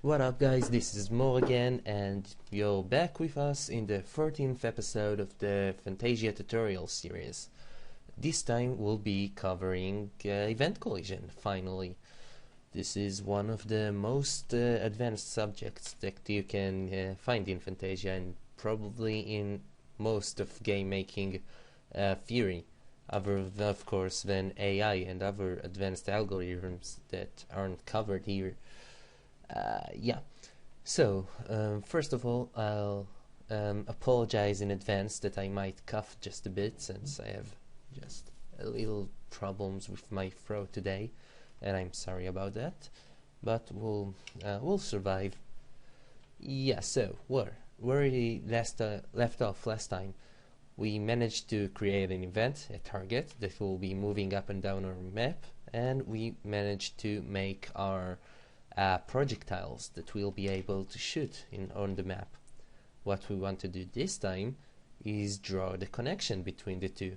What up guys, this is Mo again and you're back with us in the 13th episode of the Phantasya tutorial series. This time we'll be covering event collision, finally. This is one of the most advanced subjects that you can find in Phantasya and probably in most of game making theory, other of course than AI and other advanced algorithms that aren't covered here. So first of all, I'll apologize in advance that I might cough just a bit, since I have just a little problems with my throat today, and I'm sorry about that, but we'll survive. So where we left off last time, we managed to create an event, a target that will be moving up and down our map, and we managed to make our projectiles that we'll be able to shoot on the map. What we want to do this time is draw the connection between the two.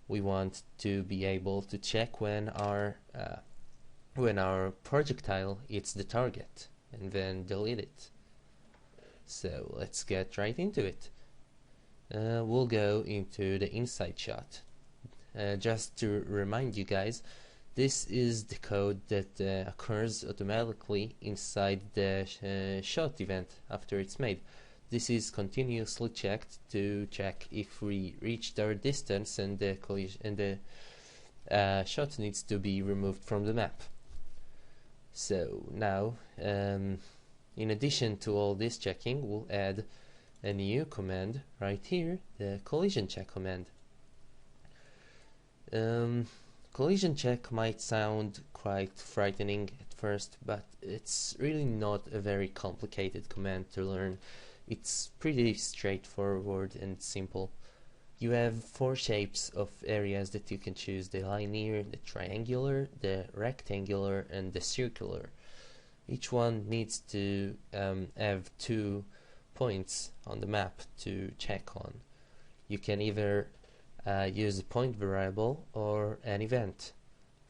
We want to be able to check when our projectile hits the target and then delete it. So let's get right into it. We'll go into the inside shot. Just to remind you guys, this is the code that occurs automatically inside the shot event after it's made. This is continuously checked to check if we reached our distance and the collision and the shot needs to be removed from the map. So now, in addition to all this checking, we'll add a new command right here, the collision check command. Collision check might sound quite frightening at first, but it's really not a very complicated command to learn. It's pretty straightforward and simple. You have 4 shapes of areas that you can choose: the linear, the triangular, the rectangular, and the circular. Each one needs to have 2 points on the map to check on. You can either use a point variable or an event.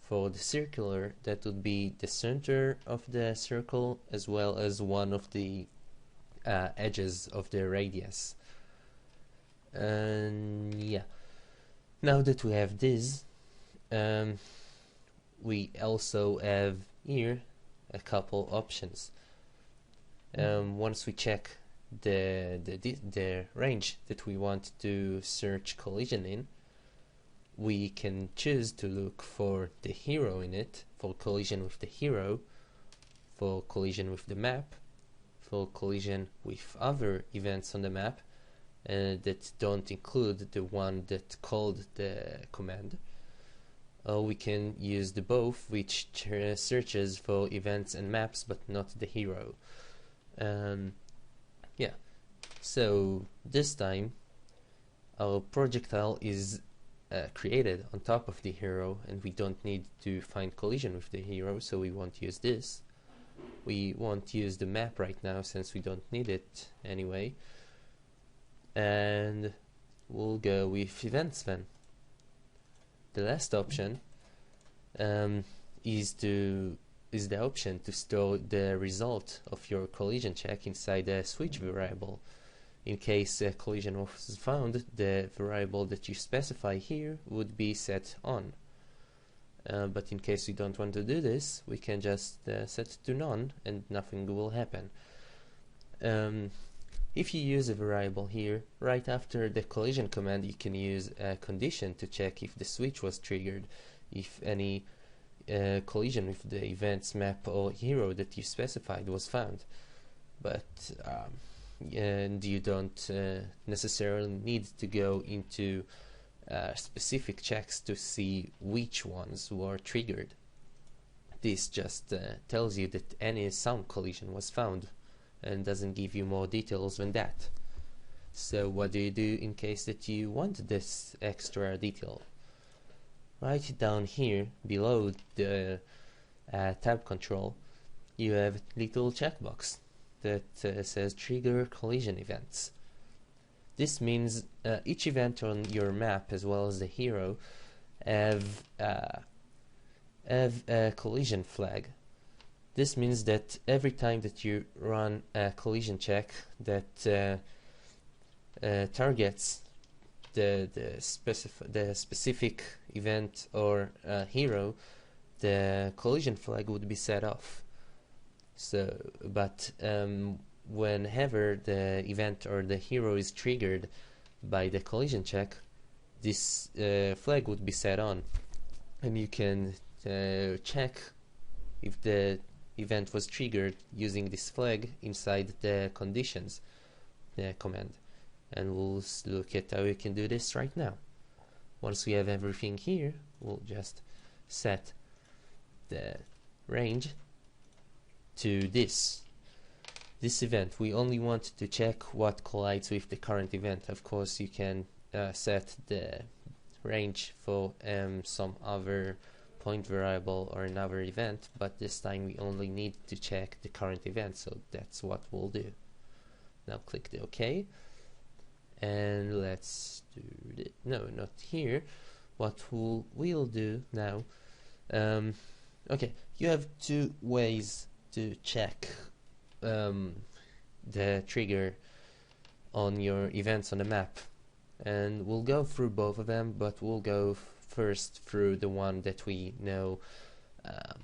For the circular, that would be the center of the circle as well as one of the edges of the radius. And now that we have this, we also have here a couple options. Once we check the range that we want to search collision in, we can choose to look for the hero in it, for collision with the hero, for collision with the map, for collision with other events on the map that don't include the one that called the command. We can use the both, which searches for events and maps but not the hero. So this time our projectile is created on top of the hero, and we don't need to find collision with the hero, so we won't use this. We won't use the map right now since we don't need it anyway, and we'll go with events then. The last option is the option to store the result of your collision check inside a switch variable. In case a collision was found, the variable that you specify here would be set on. But in case we don't want to do this, we can just set to none and nothing will happen. If you use a variable here, right after the collision command you can use a condition to check if the switch was triggered, if any collision with the events, map or hero that you specified was found. But and you don't necessarily need to go into specific checks to see which ones were triggered. This just tells you that any sound collision was found and doesn't give you more details than that. So what do you do in case that you want this extra detail? Right down here below the tab control, you have a little checkbox that says trigger collision events. This means each event on your map as well as the hero have a collision flag. This means that every time that you run a collision check that targets the specific event or hero, the collision flag would be set off. So, but whenever the event or the hero is triggered by the collision check, this flag would be set on, and you can check if the event was triggered using this flag inside the conditions command. And we'll look at how we can do this right now. Once we have everything here, we'll just set the range to this event. We only want to check what collides with the current event. Of course, you can set the range for some other point variable or another event, but this time we only need to check the current event, so that's what we'll do. Now click the OK, and let's do it. No, not here. What we'll do now, okay, you have two ways to check the trigger on your events on the map, and we'll go through both of them, but we'll go first through the one that we know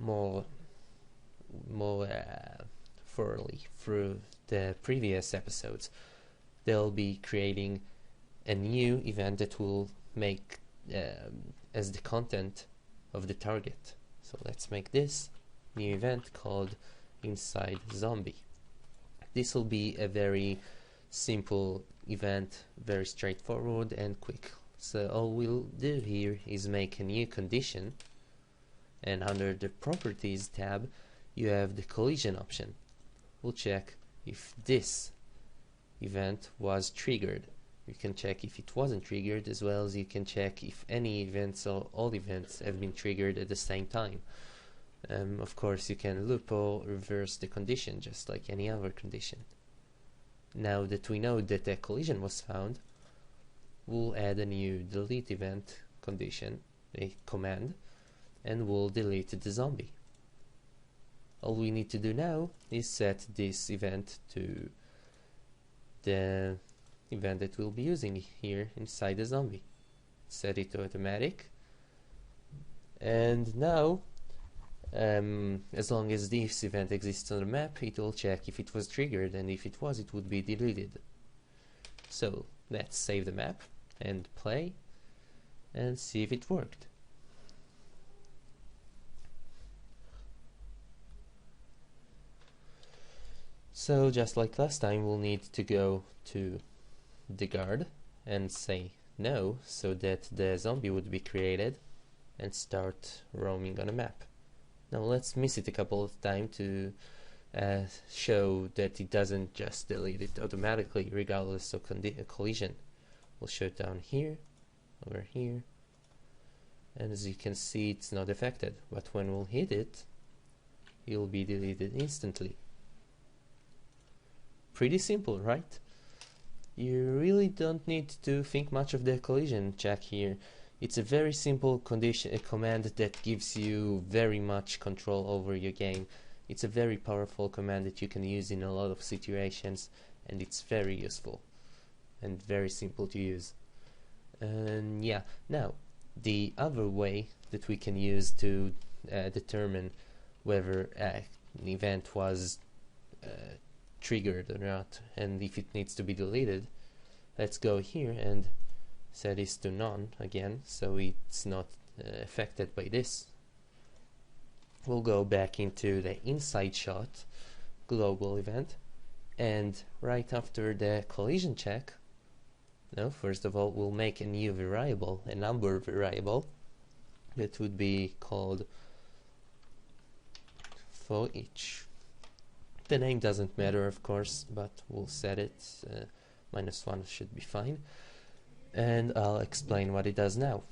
more thoroughly through the previous episodes. They'll be creating a new event that will make as the content of the target. So let's make this new event called inside zombie. This will be a very simple event, very straightforward and quick. So all we'll do here is make a new condition, and under the properties tab you have the collision option. We'll check if this event was triggered. You can check if it wasn't triggered, as well as you can check if any events or all events have been triggered at the same time. Of course, you can loop or reverse the condition just like any other condition. Now that we know that a collision was found, we'll add a new delete event condition, a command, and we'll delete the zombie. All we need to do now is set this event to the event that we'll be using here inside the zombie. Set it to automatic, and now as long as this event exists on the map, it will check if it was triggered, and if it was, it would be deleted. So let's save the map and play and see if it worked. So just like last time, we'll need to go to the guard and say no, so that the zombie would be created and start roaming on a map. Now let's miss it a couple of times to show that it doesn't just delete it automatically regardless of collision. We'll show it down here, over here, and as you can see, it's not affected, but when we'll hit it, it'll be deleted instantly. Pretty simple, right? You really don't need to think much of the collision check here. It's a very simple command that gives you very much control over your game. It's a very powerful command that you can use in a lot of situations, and it's very useful and very simple to use. And yeah, now the other way that we can use to determine whether an event was triggered or not, and if it needs to be deleted, let's go here and set this to none again, so it's not affected by this. We'll go back into the inside shot global event, and right after the collision check, first of all we'll make a new variable, a number variable that would be called for each. The name doesn't matter, of course, but we'll set it -1 should be fine, and I'll explain what it does now.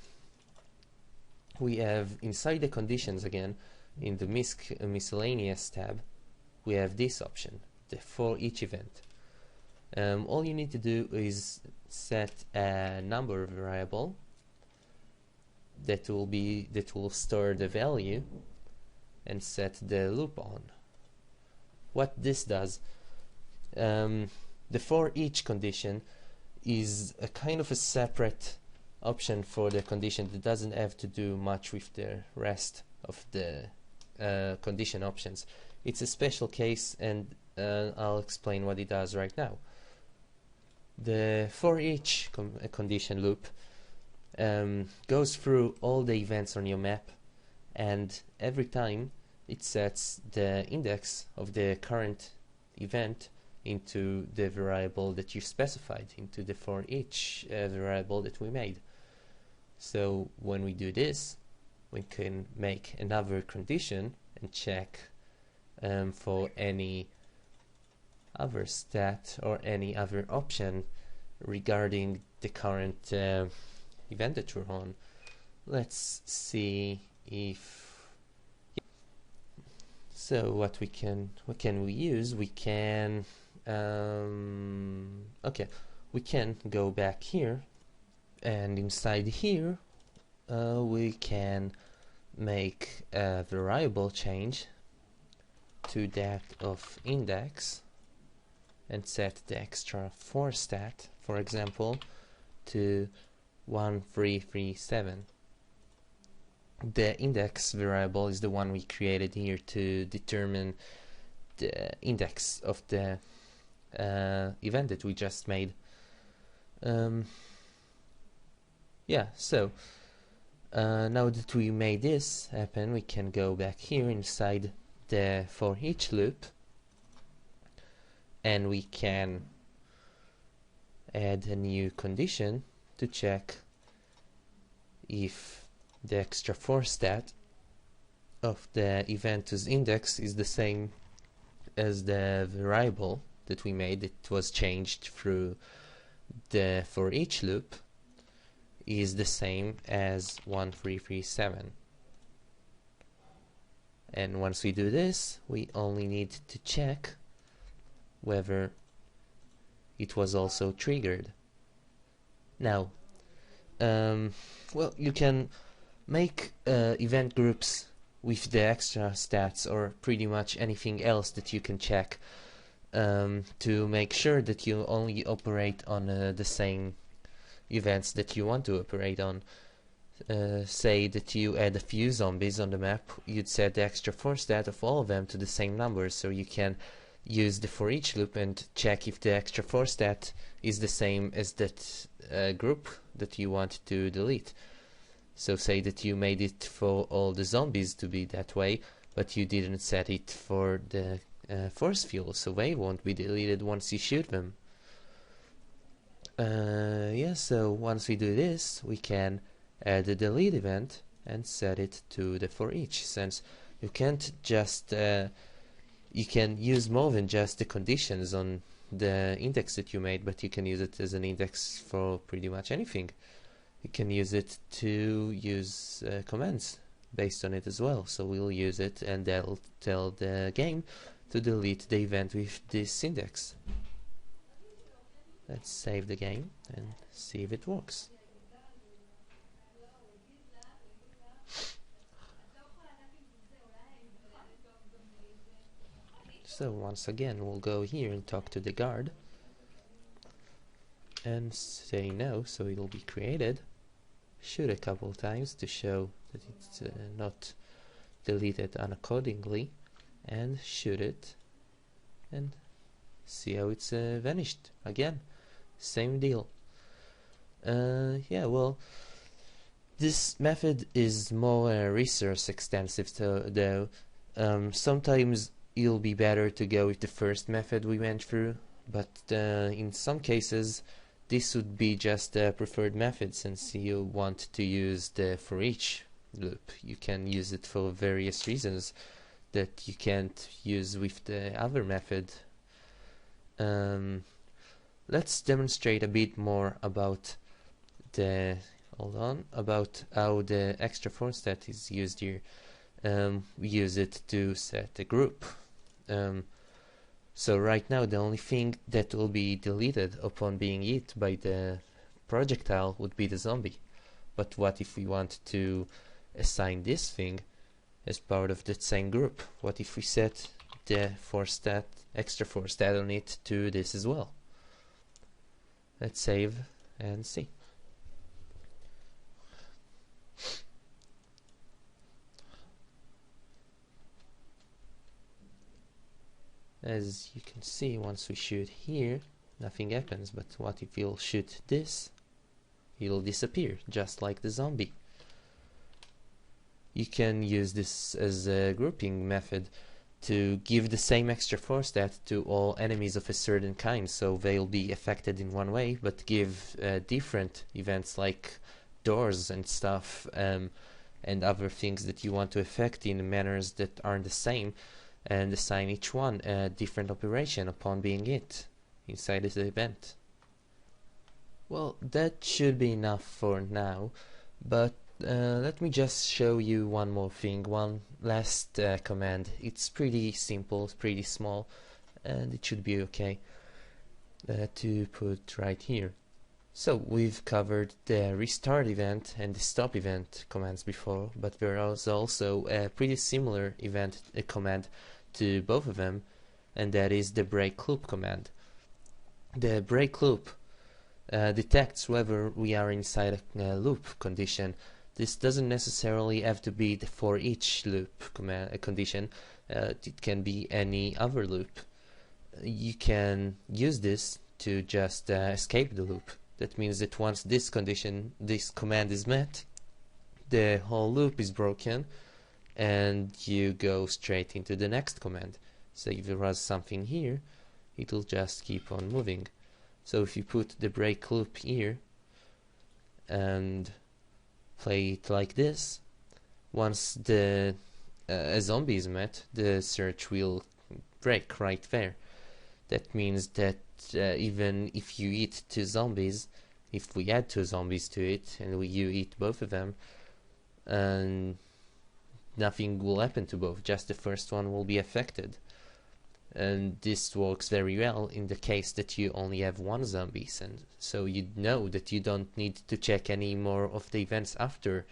We have inside the conditions again, in the miscellaneous tab, we have this option, the for each event. All you need to do is set a number variable that will store the value, and set the loop on. what this does, the for each condition is a kind of a separate option for the condition that doesn't have to do much with the rest of the condition options. It's a special case, and I'll explain what it does right now. The for each condition loop goes through all the events on your map, and every time it sets the index of the current event into the variable that you specified, into the for each variable that we made. So when we do this, we can make another condition and check for any other stat or any other option regarding the current event that we're on. Let's see if so what can we use? We can okay, we can go back here, and inside here we can make a variable change to that of index and set the extra for stat, for example, to 1337. The index variable is the one we created here to determine the index of the event that we just made. Yeah, so now that we made this happen, we can go back here inside the for each loop, and we can add a new condition to check if the extra for stat of the event whose index is the same as the variable that we made. It was changed through the for each loop is the same as 1337. And once we do this, we only need to check whether it was also triggered. Now, well, you can make event groups with the extra stats or pretty much anything else that you can check to make sure that you only operate on the same events that you want to operate on. Say that you add a few zombies on the map, you'd set the extra for stat of all of them to the same number, so you can use the for each loop and check if the extra for stat is the same as that group that you want to delete. So say that you made it for all the zombies to be that way, but you didn't set it for the force field, so they won't be deleted once you shoot them. Yeah, so once we do this, we can add a delete event and set it to the for each, since you can't just you can use more than just the conditions on the index that you made, but you can use it as an index for pretty much anything. You can use it to use commands based on it as well, so we'll use it and that'll tell the game to delete the event with this index. Let's save the game and see if it works. So once again we'll go here and talk to the guard and say no, so it'll be created. Shoot a couple times to show that it's not deleted unaccordingly, and shoot it and see how it's vanished again. Same deal. Yeah, well, this method is more resource extensive, though sometimes it'll be better to go with the first method we went through, but in some cases this would be just a preferred method, since you want to use the for each loop. You can use it for various reasons that you can't use with the other method. Let's demonstrate a bit more about the about how the extra for stat is used here. We use it to set a group. So right now the only thing that will be deleted upon being hit by the projectile would be the zombie. But what if we want to assign this thing as part of that same group? What if we set the extra force stat on it to this as well. Let's save and see. As you can see, once we shoot here, nothing happens, but what if we'll shoot this? It'll disappear, just like the zombie. You can use this as a grouping method to give the same extra force stat to all enemies of a certain kind, so they'll be affected in one way, but give different events like doors and stuff, and other things that you want to affect in manners that aren't the same, and assign each one a different operation upon being hit inside this event. Well, that should be enough for now, but let me just show you one more thing, one last command. It's pretty simple, it's pretty small, and it should be okay to put right here. So we've covered the restart event and the stop event commands before, but there is also a pretty similar event command to both of them, and that is the break loop command. The break loop detects whether we are inside a loop condition. This doesn't necessarily have to be the for each loop condition. It can be any other loop. You can use this to just escape the loop. That means that once this command is met, the whole loop is broken and you go straight into the next command. So if there was something here, it will just keep on moving. So if you put the break loop here and play it like this, once the a zombie is met, the search will break right there. That means that even if you eat two zombies, if we add two zombies to it and you eat both of them, and nothing will happen to both, just the first one will be affected. And this works very well in the case that you only have one zombie, and so you know that you don't need to check any more of the events after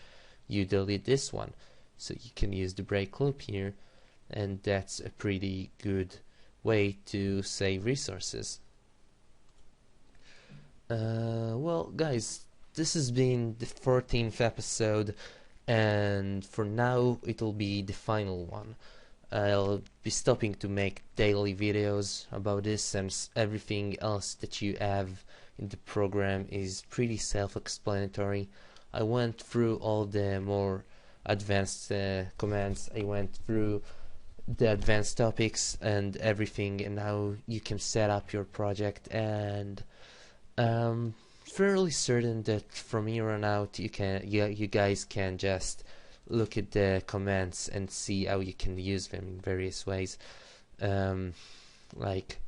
you delete this one. So you can use the break loop here, and that's a pretty good way to save resources. Well guys, this has been the 14th episode, and for now it'll be the final one. I'll be stopping to make daily videos about this, and everything else that you have in the program is pretty self-explanatory. I went through all the more advanced commands, I went through the advanced topics and everything, and now you can set up your project, and fairly certain that from here on out you guys can just look at the commands and see how you can use them in various ways. Like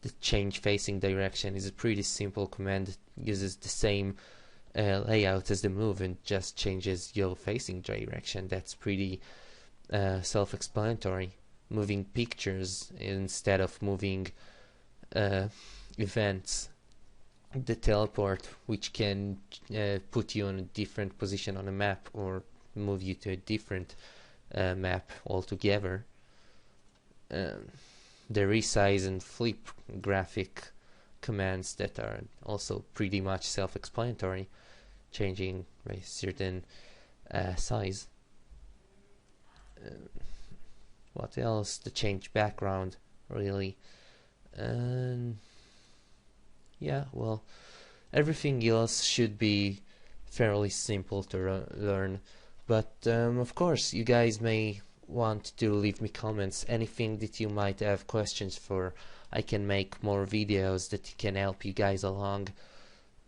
the change facing direction is a pretty simple command. It uses the same layout as the move and just changes your facing direction. That's pretty self-explanatory. Moving pictures instead of moving events. The teleport, which can put you on a different position on a map or move you to a different map altogether. The resize and flip graphic commands that are also pretty much self-explanatory, changing a certain size. What else? The change background, really. Yeah, well, everything else should be fairly simple to learn. But of course, you guys may want to leave me comments, anything that you might have questions for. I can make more videos that can help you guys along.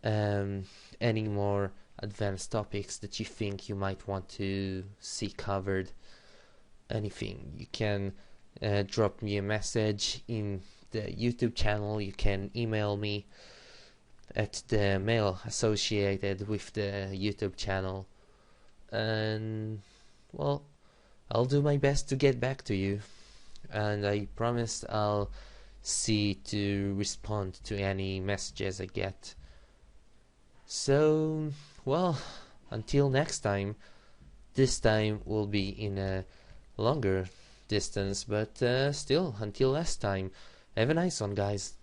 Any more advanced topics that you think you might want to see covered, anything, you can drop me a message in the YouTube channel. You can email me at the mail associated with the YouTube channel, and well, I'll do my best to get back to you, and I promise I'll see to respond to any messages I get. So, well, until next time, this time will be in a longer distance, but still, until last time, have a nice one, guys.